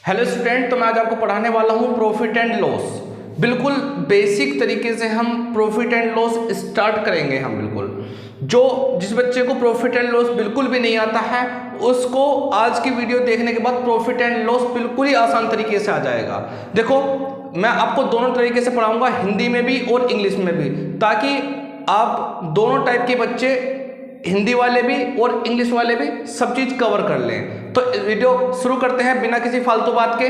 Hello student, तो मैं आज आपको पढ़ाने वाला हूँ प्रॉफिट एंड लॉस। बिल्कुल बेसिक तरीके से हम प्रॉफिट एंड लॉस स्टार्ट करेंगे। हम बिल्कुल जिस बच्चे को प्रॉफिट एंड लॉस बिल्कुल भी नहीं आता है उसको आज की वीडियो देखने के बाद प्रॉफिट एंड लॉस बिल्कुल ही आसान तरीके से आ जाएगा। देखो, मैं आपको दोनों तरीके से पढ़ाऊंगा, हिंदी में भी और इंग्लिश में भी, ताकि आप दोनों टाइप के बच्चे, हिंदी वाले भी और इंग्लिश वाले भी, सब चीज कवर कर लें। तो वीडियो शुरू करते हैं बिना किसी फालतू बात के।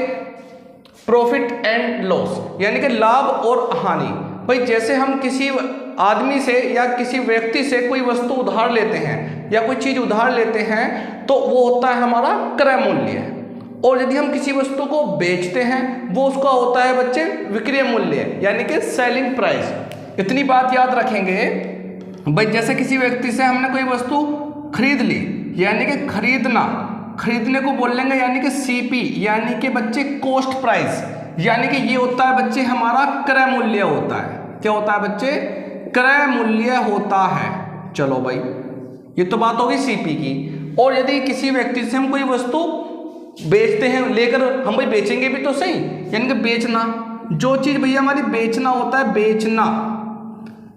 प्रॉफिट एंड लॉस यानी कि लाभ और हानि। भाई, जैसे हम किसी आदमी से या किसी व्यक्ति से कोई वस्तु उधार लेते हैं या कोई चीज उधार लेते हैं तो वो होता है हमारा क्रय मूल्य, और यदि हम किसी वस्तु को बेचते हैं वो उसका होता है बच्चे विक्रय मूल्य यानी कि सेलिंग प्राइस। इतनी बात याद रखेंगे भाई। जैसे किसी व्यक्ति से हमने कोई वस्तु खरीद ली यानी कि खरीदने को बोल लेंगे यानी कि सीपी यानी कि बच्चे कॉस्ट प्राइस, यानी कि ये होता है बच्चे हमारा क्रय मूल्य होता है। क्या होता है बच्चे? क्रय मूल्य होता है। चलो भाई, ये तो बात होगी सीपी की। और यदि किसी व्यक्ति से हम कोई वस्तु बेचते हैं, लेकर हम भाई बेचेंगे भी तो सही, यानी कि बेचना, जो चीज भैया हमारी बेचना होता है,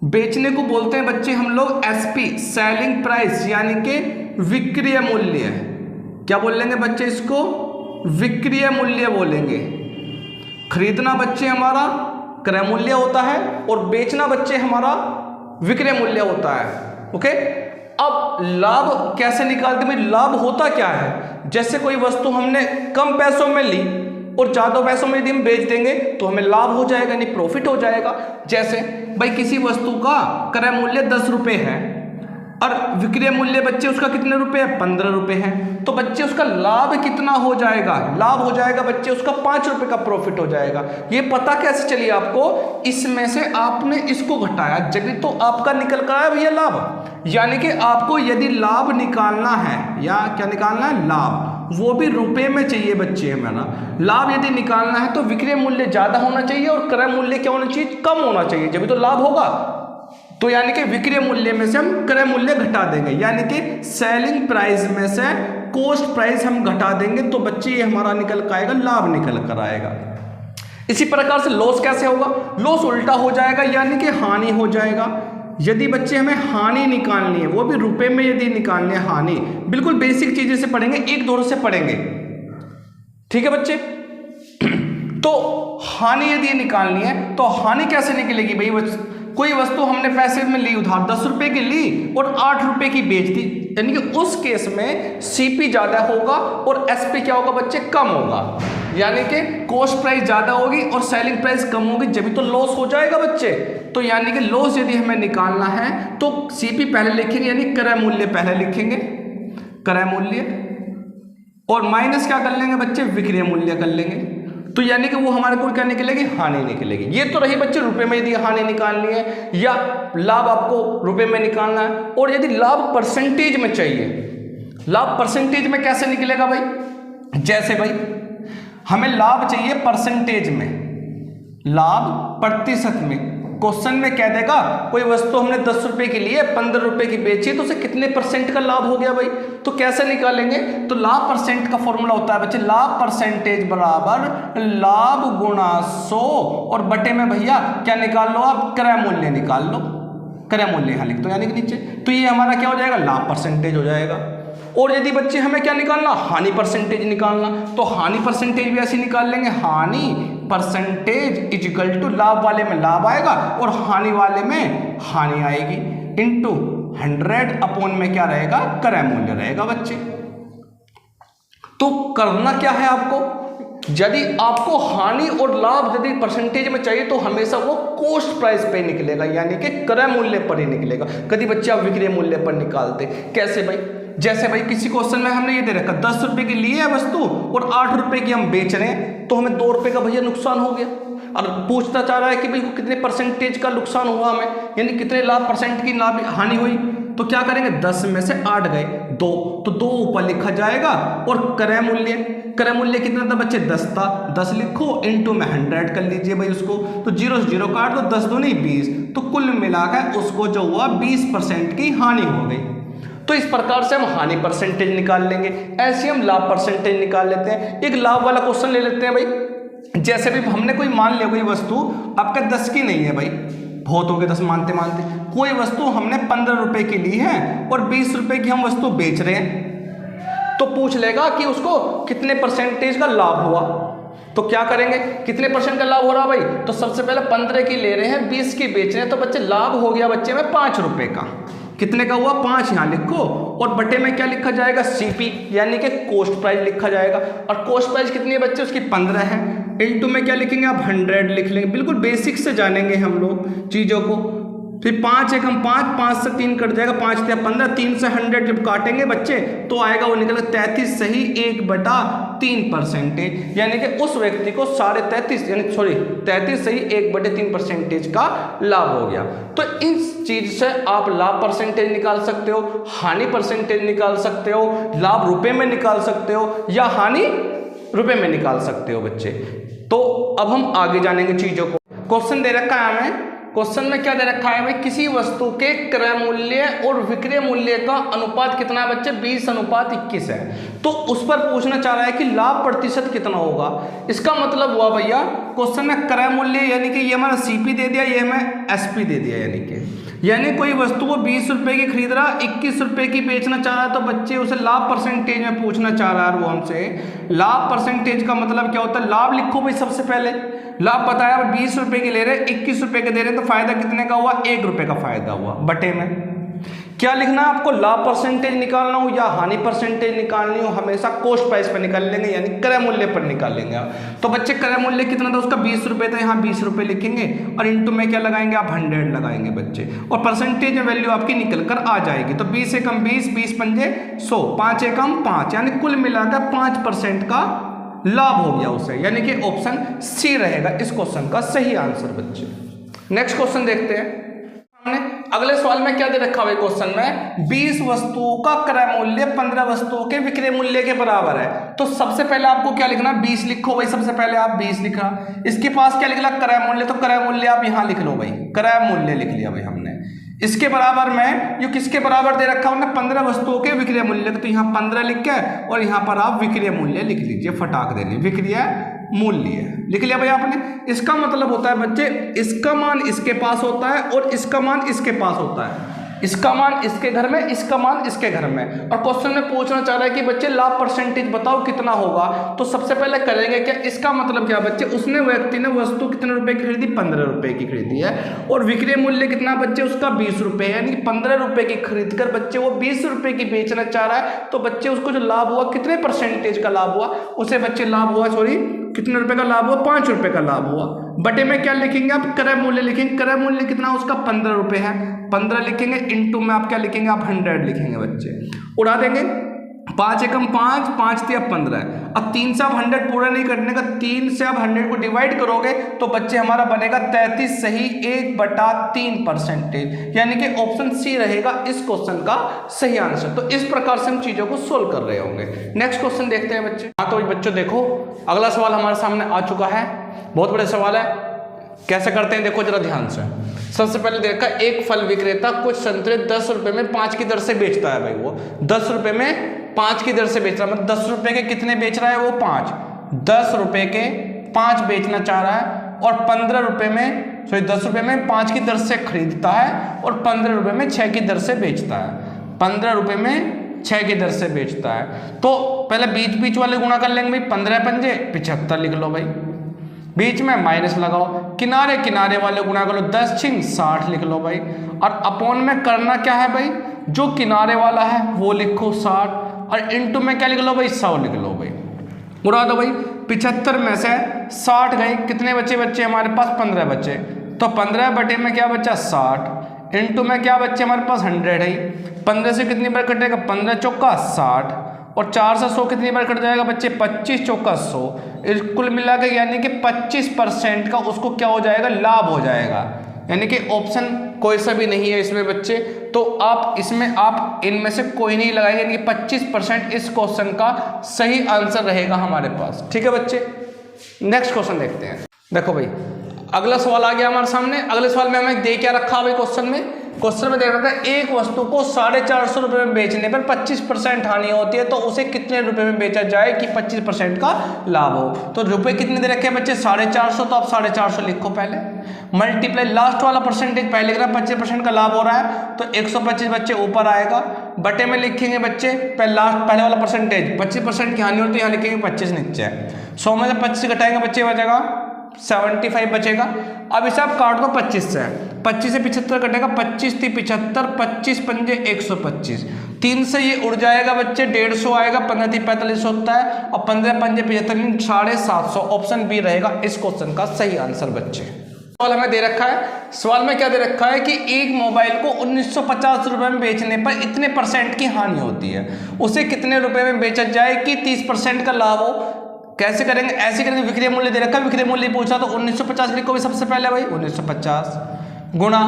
बेचने को बोलते हैं बच्चे हम लोग एसपी सेलिंग प्राइस यानी कि विक्रय मूल्य। क्या बोलेंगे बच्चे इसको? विक्रय मूल्य बोलेंगे। खरीदना बच्चे हमारा क्रय मूल्य होता है और बेचना बच्चे हमारा विक्रय मूल्य होता है। ओके, अब लाभ कैसे निकालते हैं? लाभ होता क्या है? जैसे कोई वस्तु हमने कम पैसों में ली और ज्यादा पैसों में यदि हम बेच देंगे तो हमें लाभ हो जाएगा, यानी प्रॉफिट हो जाएगा। जैसे भाई किसी वस्तु का क्रय मूल्य 10 रुपए है और विक्रय मूल्य बच्चे उसका कितने रुपए है? 15 रुपए है। तो बच्चे उसका लाभ कितना हो जाएगा? लाभ हो जाएगा बच्चे उसका 5 रुपए का प्रॉफिट हो जाएगा। ये पता कैसे चली आपको? इसमें से आपने इसको घटाया, जब तो आपका निकल कर आया भैया लाभ। यानी कि आपको यदि लाभ निकालना है, या क्या निकालना है? लाभ, वो भी रुपए में चाहिए बच्चे। हमारा लाभ यदि निकालना है तो विक्रय मूल्य ज्यादा होना चाहिए और क्रय मूल्य क्या होना चाहिए? कम होना चाहिए, जब तो लाभ होगा। तो यानी कि विक्रय मूल्य में से हम क्रय मूल्य घटा देंगे, यानी कि सेलिंग प्राइस में से कॉस्ट प्राइस हम घटा देंगे, तो बच्चे ये हमारा निकल कर आएगा, लाभ निकल कर आएगा। इसी प्रकार से लॉस कैसे होगा? लॉस उल्टा हो जाएगा, यानी कि हानि हो जाएगा। यदि बच्चे हमें हानि निकालनी है, वो भी रुपए में यदि निकालनी है हानि, बिल्कुल बेसिक चीजें से पढ़ेंगे, एक दौर से पढ़ेंगे, ठीक है बच्चे? तो हानि यदि निकालनी है तो हानि कैसे निकलेगी भाई? कोई वस्तु हमने पैसे में ली उधार, 10 रुपए की ली और 8 रुपए की बेच दी, यानी कि उस केस में सीपी ज्यादा होगा और एसपी क्या होगा बच्चे? कम होगा। यानी कि कॉस्ट प्राइस ज्यादा होगी और सेलिंग प्राइस कम होगी, जब तो लॉस हो जाएगा बच्चे। तो यानी कि लॉस यदि हमें निकालना है तो सीपी पहले लिखेंगे, यानी क्रय मूल्य पहले लिखेंगे, क्रय मूल्य, और माइनस क्या कर लेंगे बच्चे? विक्रय मूल्य कर लेंगे। तो यानी कि वो हमारे को क्या निकलेगी? हानि निकलेगी। ये तो रही बच्चे रुपए में यदि हानि निकालनी है या लाभ आपको रुपए में निकालना है। और यदि लाभ परसेंटेज में चाहिए, लाभ परसेंटेज में कैसे निकलेगा भाई? जैसे भाई हमें लाभ चाहिए परसेंटेज में, लाभ प्रतिशत में। क्वेश्चन में कह देगा कोई वस्तु हमने 10 रुपए की ली है, 15 रुपए की बेची, तो उसे कितने परसेंट का लाभ हो गया भाई? तो कैसे निकालेंगे? तो लाभ परसेंट का फॉर्मूला होता है बच्चे, लाभ परसेंटेज बराबर लाभ गुणा 100 और बटे में भैया क्या निकाल लो आप? क्रय मूल्य निकाल लो। क्रय मूल्य यहां लिख दो, यानी कि नीचे। तो ये हमारा क्या हो जाएगा? लाभ परसेंटेज हो जाएगा। और यदि बच्चे हमें क्या निकालना? हानि परसेंटेज निकालना, तो हानि परसेंटेज भी ऐसे निकाल लेंगे, हानि परसेंटेज इज इक्वल टू लाभ वाले में लाभ आएगा और हानि वाले में हानि आएगी, इंटू 100 अपॉन में क्या रहेगा? क्रय मूल्य रहेगा बच्चे। तो करना क्या है आपको? यदि आपको हानि और लाभ यदि परसेंटेज में चाहिए तो हमेशा वो कॉस्ट प्राइस पे निकलेगा, यानी कि क्रय मूल्य पर ही निकलेगा। कभी बच्चे आप विक्रय मूल्य पर निकालते कैसे भाई? जैसे भाई किसी क्वेश्चन में हमने ये दे रखा 10 रुपए की ली है वस्तु और 8 रुपए की हम बेच रहे हैं, तो हमें 2 रुपए का भैया नुकसान हो गया। और पूछता चाह रहा है कि भाई कितने परसेंटेज का नुकसान हुआ हमें, यानी कितने लाभ परसेंट की लाभ हानि हुई। तो क्या करेंगे? 10 में से 8 गए, 2, तो 2 ऊपर लिखा जाएगा। और क्रय मूल्य कितना था बच्चे? 10 था, 10 लिखो, इंटू में 100 कर लीजिए भाई उसको, तो 0 से 0 काट दो, 10 दूनी 20, तो कुल मिलाकर उसको जो हुआ 20% की हानि हो गई। तो इस प्रकार से हम हानि परसेंटेज निकाल लेंगे, ऐसे हम लाभ परसेंटेज निकाल लेते हैं। एक लाभ वाला क्वेश्चन ले लेते हैं भाई। जैसे भी हमने कोई मान लिया कोई वस्तु आपका 10 की नहीं है भाई, बहुत हो गए 10 मानते मानते, कोई वस्तु हमने 15 रुपए की ली है और 20 रुपए की हम वस्तु बेच रहे हैं, तो पूछ लेगा कि उसको कितने परसेंटेज का लाभ हुआ। तो क्या करेंगे, कितने परसेंट का लाभ हो रहा भाई, तो सबसे पहले 15 की ले रहे हैं, 20 की बेच रहे हैं, तो बच्चे लाभ हो गया बच्चे में 5 रुपए का। कितने का हुआ, 5 यहाँ लिखो, और बटे में क्या लिखा जाएगा, सीपी यानी कि कॉस्ट प्राइस लिखा जाएगा। और कॉस्ट प्राइस कितनी है बच्चे, उसकी 15 है। इनटू में क्या लिखेंगे आप, 100 लिख लेंगे। बिल्कुल बेसिक से जानेंगे हम लोग चीज़ों को। फिर 5 एकम 5, 5 से 3 कट जाएगा, 5 से 15, 3 से 100 जब काटेंगे बच्चे तो आएगा वो निकल 33 सही 1/3%, यानी कि उस व्यक्ति को 33.5 यानी 33 सही 1/3% का लाभ हो गया। तो इस चीज से आप लाभ परसेंटेज निकाल सकते हो, हानि परसेंटेज निकाल सकते हो, लाभ रुपए में निकाल सकते हो या हानि रुपए में निकाल सकते हो बच्चे। तो अब हम आगे जानेंगे चीजों को। क्वेश्चन दे रखा है हमें, क्वेश्चन में क्या दे रखा है भाई, किसी वस्तु के क्रय मूल्य और विक्रय मूल्य का अनुपात कितना है बच्चे, 20:21 है। तो उस पर पूछना चाह रहा है कि लाभ प्रतिशत कितना होगा। इसका मतलब हुआ भैया क्वेश्चन में क्रय मूल्य यानी कि ये हमारा सीपी दे दिया, ये हमें एसपी दे दिया, यानी कोई वस्तु को 20 रुपए की खरीद रहा, 21 रुपए की बेचना चाह रहा है, तो बच्चे उसे लाभ परसेंटेज में पूछना चाह रहा है वो हमसे। लाभ परसेंटेज का मतलब क्या होता है, लाभ लिखो भाई सबसे पहले। लाभ बताया 20 रुपए की ले रहे, 21 रुपए के दे रहे, तो फायदा कितने का हुआ, 1 रुपए का फायदा हुआ। बटे में क्या लिखना है आपको, लाभ परसेंटेज निकालना हो या हानि परसेंटेज निकालनी हो, हमेशा कॉस्ट प्राइस पर निकाल लेंगे, यानी क्रय मूल्य पर निकाल लेंगे आप। तो बच्चे क्रय मूल्य कितना था उसका, 20 रुपए था, यहाँ 20 रुपए लिखेंगे और इंटू में क्या लगाएंगे आप, 100 लगाएंगे बच्चे, और परसेंटेज में वैल्यू आपकी निकल कर आ जाएगी। तो 20 एकम 20, 20 पंजे 100, 5 एकम 5, यानी कुल मिलाकर 5% का लाभ हो गया उसे, यानी कि ऑप्शन सी रहेगा इस क्वेश्चन का सही आंसर बच्चे। नेक्स्ट क्वेश्चन देखते हैं। हमने अगले सवाल में क्या दे रखा हुआ है क्वेश्चन में, 20 वस्तुओं का क्रय मूल्य 15 वस्तुओं के विक्रय मूल्य के बराबर है। तो सबसे पहले आपको क्या लिखना, 20 लिखो भाई, सबसे पहले आप 20 लिखा। इसके पास क्या लिखना, क्रय मूल्य, तो क्रय मूल्य आप यहां लिख लो भाई, क्रय मूल्य लिख लिया भाई हमने। इसके बराबर में जो किसके बराबर दे रखा है 15 वस्तुओं के विक्रय मूल्य, तो यहाँ 15 लिख के और यहाँ पर आप विक्रय मूल्य लिख लीजिए, फटाक देने, विक्रय मूल्य लिख लिया भाई आपने। इसका मतलब होता है बच्चे, इसका मान इसके पास होता है और इसका मान इसके पास होता है, इसका मान इसके घर में, इसका मान इसके घर में। और क्वेश्चन में पूछना चाह रहा है कि बच्चे लाभ परसेंटेज बताओ कितना होगा। तो सबसे पहले करेंगे क्या, इसका मतलब क्या बच्चे, उसने व्यक्ति ने वस्तु कितने रुपए की खरीदी, 15 रुपए की खरीदी है, और विक्रय मूल्य कितना बच्चे उसका 20 रुपए, यानी 15 रुपए की खरीद कर बच्चे वो 20 रुपए की बेचना चाह रहा है। तो बच्चे उसको जो लाभ हुआ, कितने परसेंटेज का लाभ हुआ, उसे बच्चे लाभ हुआ, कितने रुपए का लाभ हुआ, 5 रुपए का लाभ हुआ। बटे में क्या लिखेंगे आप, क्रय मूल्य लिखेंगे, क्रय मूल्य कितना उसका 15 रुपए है, 15 लिखेंगे, इंटू में आप क्या लिखेंगे, आप 100 लिखेंगे बच्चे, उड़ा देंगे। 5 एकम 5, 5 से अब 15 है। अब 3 से आप 100 पूरा नहीं करने का, 3 से आप 100 को डिवाइड करोगे तो बच्चे हमारा बनेगा 33 सही 1/3%, यानी कि ऑप्शन सी रहेगा इस क्वेश्चन का सही आंसर। तो इस प्रकार से हम चीजों को सोल्व कर रहे होंगे। नेक्स्ट क्वेश्चन देखते हैं बच्चे। हाँ तो बच्चों देखो, अगला सवाल हमारे सामने आ चुका है, बहुत बड़ा सवाल है। कैसे करते हैं देखो जरा ध्यान से। सबसे पहले देखा, एक फल विक्रेता कुछ संतरे 10 रुपए में 5 की दर से बेचता है भाई, वो 10 रुपए में 5 की दर से बेच रहा है, मतलब 10 रुपए के कितने बेच रहा है वो, 5, 10 रुपए के 5 बेचना चाह रहा है, और 15 रुपए में 10 रुपए में 5 की दर से खरीदता है और 15 रुपए में 6 की दर से बेचता है, 15 रुपए में 6 की दर से बेचता है। तो पहले बीच बीच वाले गुणा कर लेंगे भाई, 15 पंजे 75 लिख लो भाई, बीच में माइनस लगाओ, किनारे किनारे वाले गुणा कर लो, 10 छिंग 60 लिख लो भाई, और अपॉन में करना क्या है भाई, जो किनारे वाला है वो लिखो 60, और इंटू में क्या लिख लो भाई, 100 लिख लो भाई, उड़ा दो भाई। 75 में से 60 गए, कितने बच्चे हमारे पास, 15 बच्चे, तो 15 बटे में क्या बचा 60, इंटू में क्या बच्चे हमारे पास 100 है, 15 से कितनी बार कटेगा, 15 चौका 60, और 4 से 100 कितनी बार कट जाएगा बच्चे, 25 चौका 100, कुल मिला के यानी कि 25% का उसको क्या हो जाएगा, लाभ हो जाएगा, यानी कि ऑप्शन कोई सा भी नहीं है इसमें बच्चे। तो आप इसमें आप इनमें से कोई नहीं लगाएंगे, यानी कि 25% इस क्वेश्चन का सही आंसर रहेगा हमारे पास। ठीक है बच्चे, नेक्स्ट क्वेश्चन देखते हैं। देखो भाई, अगला सवाल आ गया हमारे सामने। अगले सवाल में हमें दे क्या रखा भाई क्वेश्चन में, क्वेश्चन में दे रखा है एक वस्तु को 450 रुपये में बेचने पर 25% हानि होती है, तो उसे कितने रुपए में बेचा जाए कि 25% का लाभ हो। तो रुपए कितने दे रखे हैं बच्चे 450, तो आप 450 लिखो पहले, मल्टीप्लाई लास्ट वाला परसेंटेज पहले लिख रहा है, 25% का लाभ हो रहा है तो 125 बच्चे ऊपर आएगा, बटे में लिखेंगे बच्चे पहले वाला परसेंटेज 25% की हानि होती है, यहाँ लिखेंगे 25 नीचे है, 100 में से 25 घटाएंगे बच्चे बचेगा 75 बचेगा। अब इसे आप काट दो 25 से, 25 से 75 कटेगा, 25 थी 75, 25 पंजे 125, 3 से ये उड़ जाएगा बच्चे 150 आएगा, 15 थी 45 होता है और 15 पंजे 75 750। ऑप्शन बी रहेगा इस क्वेश्चन का सही आंसर बच्चे। सवाल हमें दे रखा है, सवाल में क्या दे रखा है कि एक मोबाइल को 1950 रुपये में बेचने पर इतने % की हानि होती है, उसे कितने रुपए में बेचा जाए कि 30% का लाभ हो। कैसे करेंगे, ऐसे करेंगे, विक्रय मूल्य दे रखा है, विक्रय मूल्य पूछा तो 1950 लिखो भी सबसे पहले भाई 1950 गुणा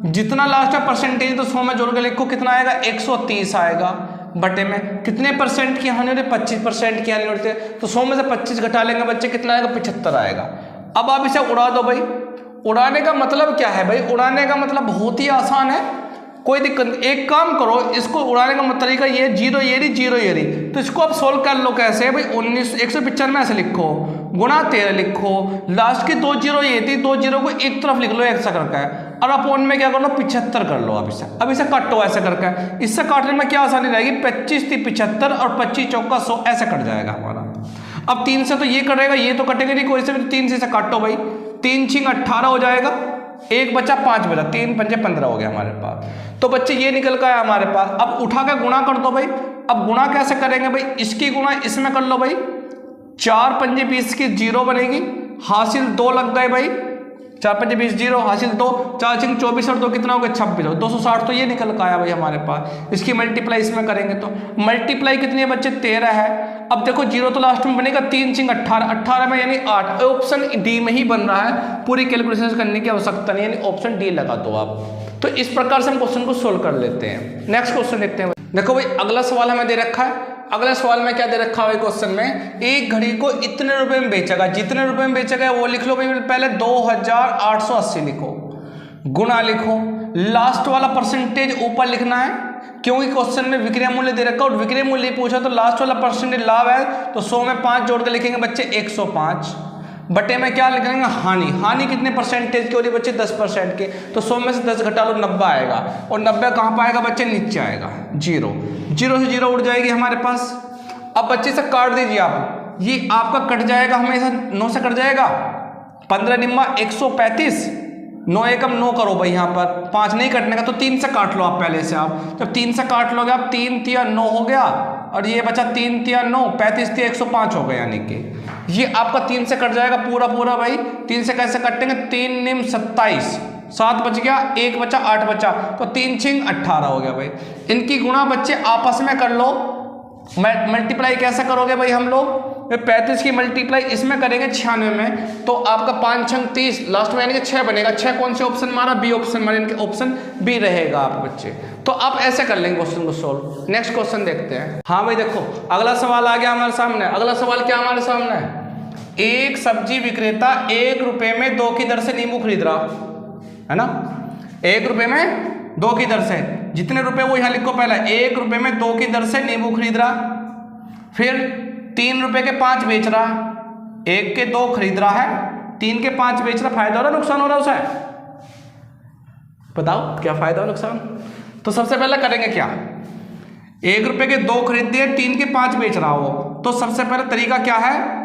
जितना लास्ट में परसेंटेज तो 100 में जोड़ के लिखो कितना आएगा 130 आएगा, बटे में कितने % की हानि होती है 25% की हानि होती है, तो 100 में से 25 घटा लेंगे बच्चे कितना आएगा 75 आएगा। अब आप इसे उड़ा दो भाई, उड़ाने का मतलब क्या है भाई, उड़ाने का मतलब बहुत ही आसान है, कोई दिक्कत नहीं। एक काम करो, इसको उड़ाने का तरीका ये 0 ये रही 0 ये रही, तो इसको आप सोल्व कर लो कैसे है भाई 195 ऐसे लिखो गुणा 13 लिखो, लास्ट की 2 0 ये थी, 2 0 को एक तरफ लिख लो ऐसा करके, और अपोन में क्या कर लो 75 कर लो। अब इसे काटो ऐसे करके, इससे काटने में क्या आसानी रहेगी 25 थी 75 और 25 चौका 100 ऐसे कट जाएगा हमारा। अब 3 से तो ये कटेगा, ये तो कटेगा नहीं कोई से भी, 3 से काटो भाई, 3 छिंग 18 हो जाएगा, एक बचा 5 बचा, 3 पंजे 15 हो गया हमारे पास। तो बच्चे ये निकल का है हमारे पास। अब उठा के गुणा कर दो भाई, अब गुणा कैसे करेंगे भाई, इसकी गुणा इसमें कर लो भाई, 4 पंजे 20 की 0 बनेगी, हासिल 2 लग गए भाई, 4 पंजे 20 0 हासिल 2, 4 छिंग 24 और 2 कितना हो गया 26, 260 तो ये निकल का आया भाई हमारे पास। इसकी मल्टीप्लाई इसमें करेंगे तो मल्टीप्लाई कितनी है बच्चे 13 है। अब देखो 0 तो लास्ट में बनेगा, 3 छिंग 18, 18 में यानी 8, ऑप्शन डी में ही बन रहा है, पूरी कैलकुलेशन करने की आवश्यकता नहीं, यानी ऑप्शन डी लगा दो आप। तो इस प्रकार से हम क्वेश्चन को सोल्व कर लेते हैं। नेक्स्ट क्वेश्चन देखते हैं। देखो भाई अगला सवाल हमें दे रखा है, अगला सवाल में क्या दे रखा है क्वेश्चन में, एक घड़ी को इतने रुपए में बेचेगा, जितने रुपए में बेचेगा वो लिख लो भाई, पहले 2880 लिखो, गुणा लिखो, लास्ट वाला परसेंटेज ऊपर लिखना है क्योंकि क्वेश्चन में विक्रय मूल्य दे रखा है और विक्रय मूल्य पूछा तो लास्ट वाला परसेंटेज लाभ है, तो 100 में 5 जोड़ के लिखेंगे बच्चे 105, बटे में क्या लिखेंगे हानि, हानि कितने % की हो रही है बच्चे 10% के, तो 100 में से 10 घटा लो 90 आएगा, और 90 कहाँ पाएगा बच्चे नीचे आएगा 0, 0 से 0 उड़ जाएगी हमारे पास। अब बच्चे से काट दीजिए आप, ये आपका कट जाएगा हमेशा 9 से कट जाएगा, 15 निम्मा 135, 9 एकम 9 करो भाई, यहाँ पर 5 नहीं कटने का तो 3 से काट लो आप पहले से। आप जब 3 से काट लोगे आप 3 तिया 9 हो गया, और ये बचा 3 तिया 9, 35 तिया 105 हो गया, यानी कि ये आपका 3 से कट जाएगा पूरा पूरा भाई। 3 से कैसे कटेंगे, 3 निम 27, 7 बच गया, 1 बचा 8 बचा, तो 3 छिंग 18 हो गया भाई। इनकी गुणा बच्चे आपस में कर लो, मल्टीप्लाई कैसे करोगे भाई हम लोग, 35 की मल्टीप्लाई इसमें करेंगे 96 में, तो आपका 5 छंग 30 लास्ट में यानी कि 6 बनेगा। 6 कौन से ऑप्शन मारा, बी ऑप्शन मारा, इनके ऑप्शन बी रहेगा आप बच्चे। तो आप ऐसे कर लेंगे क्वेश्चन को सोल्व। नेक्स्ट क्वेश्चन देखते हैं। हाँ भाई देखो अगला सवाल आ गया हमारे सामने। अगला सवाल क्या हमारे सामने है, एक सब्जी विक्रेता 1 रुपये में 2 की दर से नींबू खरीद रहा है ना, 1 रुपये में 2 की दर से, जितने रुपए वो यहाँ लिखो पहले, 1 रुपये में 2 की दर से नींबू खरीद रहा, फिर 3 रुपये के 5 बेच रहा, 1 के 2 खरीद रहा है, 3 के 5 बेच रहा, फायदा हो रहा नुकसान हो रहा उसे, बताओ क्या फायदा हो नुकसान। तो सबसे पहले करेंगे क्या, 1 रुपये के 2 खरीद दिए, 3 के 5 बेच रहा हो, तो सबसे पहले तरीका क्या है,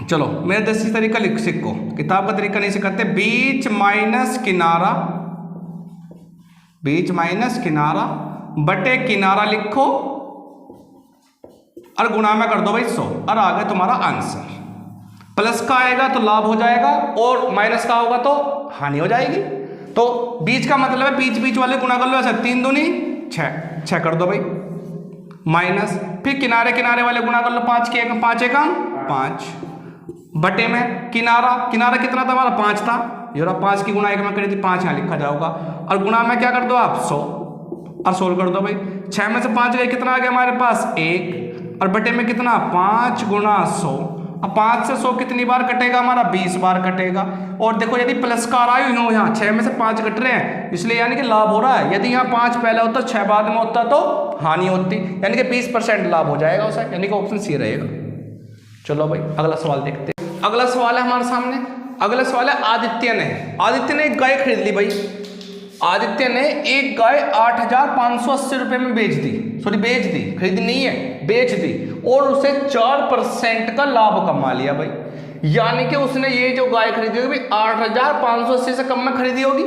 चलो मेरे देसी तरीका लिख सीखो, किताब का तरीका नहीं सिखाते, बीच माइनस किनारा, बीच माइनस किनारा बटे किनारा लिखो और गुणा में कर दो भाई 100, और आ गया तुम्हारा आंसर। प्लस का आएगा तो लाभ हो जाएगा और माइनस का होगा तो हानि हो जाएगी। तो बीच का मतलब है बीच बीच वाले गुणा कर लो ऐसे, 3 दूनी 6 कर दो भाई, माइनस, फिर किनारे किनारे वाले गुणा कर लो, 5 के 5 एकम 5, बटे में किनारा, किनारा कितना था हमारा 5 था, ये 5 की गुणा 1 में करी थी, 5 यहाँ लिखा जाओगा, और गुणा में क्या कर दो आप 100 और सोल्व कर दो भाई। 6 में से 5 गए कितना आ गया हमारे पास 1, और बटे में कितना 5 गुणा 100, अब 5 से 100 कितनी बार कटेगा हमारा? 20 बार कटेगा। और देखो यदि प्लस का आ रहा है यहाँ 6 में से 5 कट रहे हैं, इसलिए यानी कि लाभ हो रहा है। यदि यहाँ 5 पहले होता 6 बाद में होता तो हानि होती, यानी कि 20% लाभ हो जाएगा उसे, यानी कि ऑप्शन सी रहेगा। चलो भाई अगला सवाल देखते हैं। अगला सवाल है हमारे सामने, अगला सवाल है आदित्य ने एक गाय खरीद ली भाई। आदित्य ने एक गाय 8,580 रुपये में बेच दी, खरीदी नहीं है, बेच दी, और उसे 4% का लाभ कमा लिया भाई। यानी कि उसने ये जो गाय खरीदी होगी 8,580 से कम में खरीदी होगी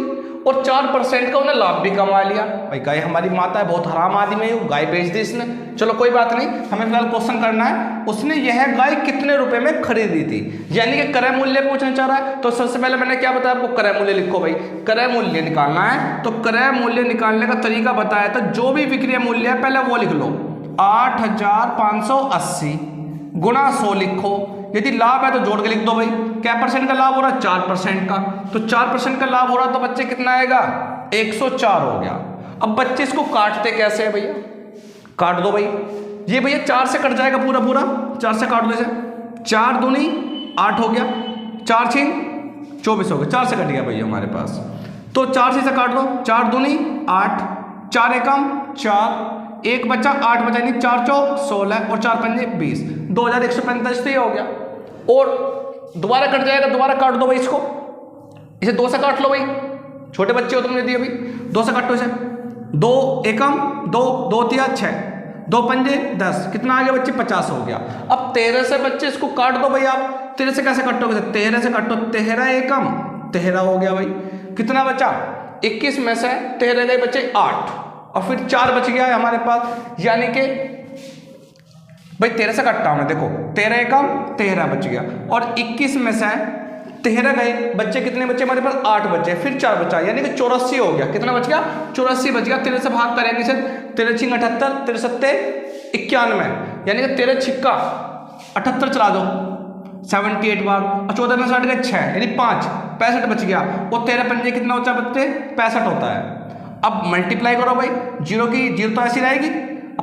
और 4% का उन्हें लाभ भी कमा लिया भाई। गाय हमारी माता है, बहुत हराम आदमी है, गाय बेच दी इसने। चलो कोई बात नहीं, हमें फिलहाल क्वेश्चन करना है उसने यह गाय कितने रुपए में खरीदी थी, यानी कि क्रय मूल्य पूछना चाह रहा है। तो सबसे पहले मैंने क्या बताया आपको? क्रय मूल्य लिखो भाई, क्रय मूल्य निकालना है। तो क्रय मूल्य निकालने का तरीका बताया था, जो भी विक्रय मूल्य है पहले वो लिख लो, 8,580 गुणा 100 लिखो। यदि लाभ है तो जोड़ के लिख दो भाई। क्या परसेंट का लाभ हो रहा है? 4% का। तो 4% का लाभ हो रहा है तो बच्चे कितना आएगा? 104 हो गया। अब बच्चे इसको काटते कैसे है भैया? काट दो भाई, ये भैया 4 से कट जाएगा पूरा 4 से काट दो इसे। 4 दूनी 8 हो गया, 4 छीन 24 हो गया, 4 से कट गया भैया हमारे पास। तो 4 से काट दो, 4 दूनी 8, 4 एकम 4, 1 बचा 8 बचा, नहीं 4 चौक 16 और 4 पंजे 20, 2145 तो ये हो गया। और दोबारा कट जाएगा, दोबारा काट दो भाई इसको, इसे 2 से काट लो भाई, छोटे बच्चे हो तुमने दिए भाई, 2 से काटो इसे। 2 एकम 2, 2 तिया 6, 2 पंजे 10, कितना आ गया बच्चे? 50 हो गया। अब 13 से बच्चे इसको काट दो भाई आप। 13 से कैसे काटोगे? 13 से काटो, 13 एकम 13 हो गया भाई। कितना बचा? 21 में से 13 गए बच्चे 8 और फिर 4 बच गया है हमारे पास, यानी कि भाई 13 से कटता हूं मैं, देखो 13 एकम 13 बच गया और 21 में से 13 गए बच्चे, कितने बच्चे हमारे पास? 8 बचे, फिर 4 बचा, यानी कि 84 हो गया। कितना बच गया? 84 बच गया। 13 से भाग करेंगे इसे, 13 छिंग 78, 13 सत्ते 91, यानी कि 13 छिक्का 78 चला दो 78 बार, और 14 में 60 गए 6, यानी 5, 65 बच गया। और 13 पंजे कितना बचा बच्चे? 65 होता है। अब मल्टीप्लाई करो भाई, जीरो की जीरो तो ऐसी रहेगी,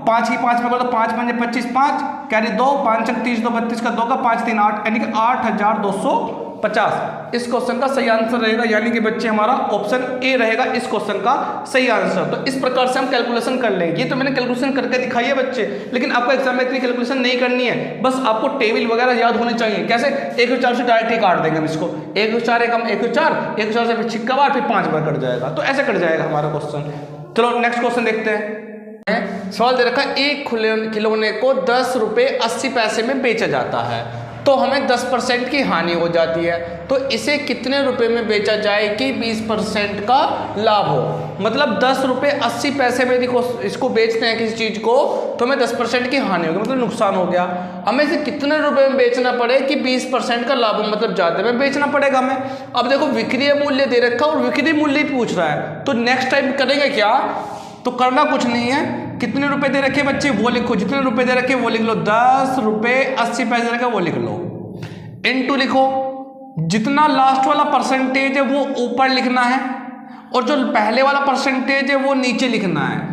5 ही 5 में करो तो 5 पंजे 25, 5 कैरी 2, 5 30, 2 32 का 2 का 5 3 8, यानी कि 8,250 इस क्वेश्चन का सही आंसर रहेगा। यानी कि बच्चे हमारा ऑप्शन ए रहेगा इस क्वेश्चन का सही आंसर। तो इस प्रकार से हम कैलकुलेशन कर लेंगे। ये तो मैंने कैलकुलेशन करके दिखाई है बच्चे, लेकिन आपको एग्जाम में इतनी कैलकुलेशन नहीं करनी है, बस आपको टेबल वगैरह याद होने चाहिए। कैसे? 1/4 से डायरेक्ट ही काट देंगे हम इसको, 1/4 एकम 1/4, 1/4 से फिर छिक्का बार, फिर 5 बार कट जाएगा। तो ऐसे कट जाएगा हमारा क्वेश्चन। चलो नेक्स्ट क्वेश्चन देखते हैं। सवाल दे रखा है, एक खिलौने को 10 रुपये 80 पैसे में बेचा जाता है, तो हमें 10% की हानि हो जाती है। तो इसे कितने रुपए में बेचा जाए कि 20% का लाभ हो? मतलब 10 रुपये 80 पैसे में यदि इसको बेचते हैं किसी चीज़ को, तो हमें 10% की हानि होगी, मतलब नुकसान हो गया। हमें इसे कितने रुपए में बेचना पड़े कि 20% का लाभ हो, मतलब ज़्यादा में बेचना पड़ेगा हमें। अब देखो विक्रय मूल्य दे रखा और विक्रय मूल्य ही पूछ रहा है, तो नेक्स्ट टाइम करेंगे क्या? तो करना कुछ नहीं है, कितने रुपए दे रखे बच्चे वो लिखो, जितने रुपए दे रखे वो लिख लो, 10 रुपये 80 पैसे रखे वो लिख लो, इनटू लिखो, जितना लास्ट वाला परसेंटेज है वो ऊपर लिखना है और जो पहले वाला परसेंटेज है वो नीचे लिखना है।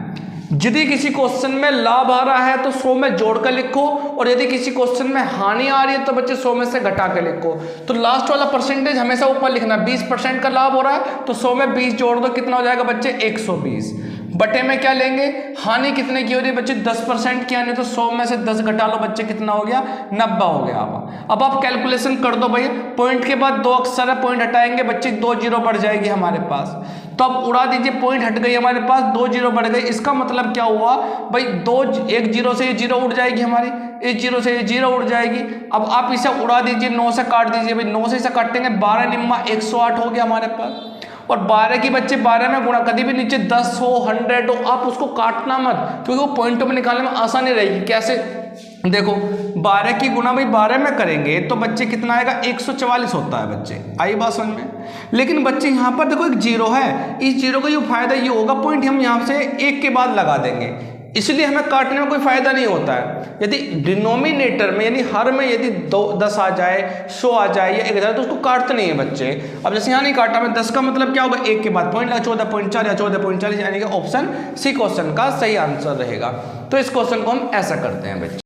यदि किसी क्वेश्चन में लाभ आ रहा है तो 100 में जोड़ कर लिखो, और यदि किसी क्वेश्चन में हानि आ रही है तो बच्चे 100 में से घटा के लिखो। तो लास्ट वाला परसेंटेज हमेशा ऊपर लिखना है। 20% का लाभ हो रहा है तो 100 में 20 जोड़ दो, कितना हो जाएगा बच्चे? 120। बटे में क्या लेंगे? हानि कितने की हो रही है बच्चे? 10% की हानि, तो 100 में से 10 घटा लो बच्चे, कितना हो गया? 90 हो गया। अब आप कैलकुलेशन कर दो भैया, पॉइंट के बाद 2 अक्षर है, पॉइंट हटाएंगे बच्चे 2 जीरो बढ़ जाएगी हमारे पास, तो अब उड़ा दीजिए, पॉइंट हट गई हमारे पास, 2 जीरो बढ़ गई। इसका मतलब क्या हुआ भाई? 1 जीरो से ये जीरो उड़ जाएगी हमारी, इस जीरो से ये जीरो उड़ जाएगी। अब आप इसे उड़ा दीजिए, 9 से काट दीजिए भाई, 9 से इसे काटेंगे 12 निम्मा 108 हो गया हमारे पास। और 12 की बच्चे 12 में गुणा, कभी भी नीचे 10 हो 100 हो, आप उसको काटना मत, क्योंकि वो पॉइंटों में निकालने में आसानी रहेगी। कैसे? देखो 12 की गुणा भाई 12 में करेंगे तो बच्चे कितना आएगा? 144 होता है बच्चे, आई बात समझ में? लेकिन बच्चे यहाँ पर देखो एक जीरो है, इस जीरो का ये फायदा ये होगा, पॉइंट हम यहाँ से 1 के बाद लगा देंगे, इसलिए हमें काटने में कोई फायदा नहीं होता है। यदि डिनोमिनेटर में यानी हर में यदि 10 आ जाए, 100 आ जाए या 1000, तो उसको काटते नहीं है बच्चे। अब जैसे यहाँ नहीं काटा मैं, 10 का मतलब क्या होगा? 1 के बाद पॉइंट लगा, 14.4 या 14.40, यानी कि ऑप्शन सी क्वेश्चन का सही आंसर रहेगा। तो इस क्वेश्चन को हम ऐसा करते हैं बच्चे।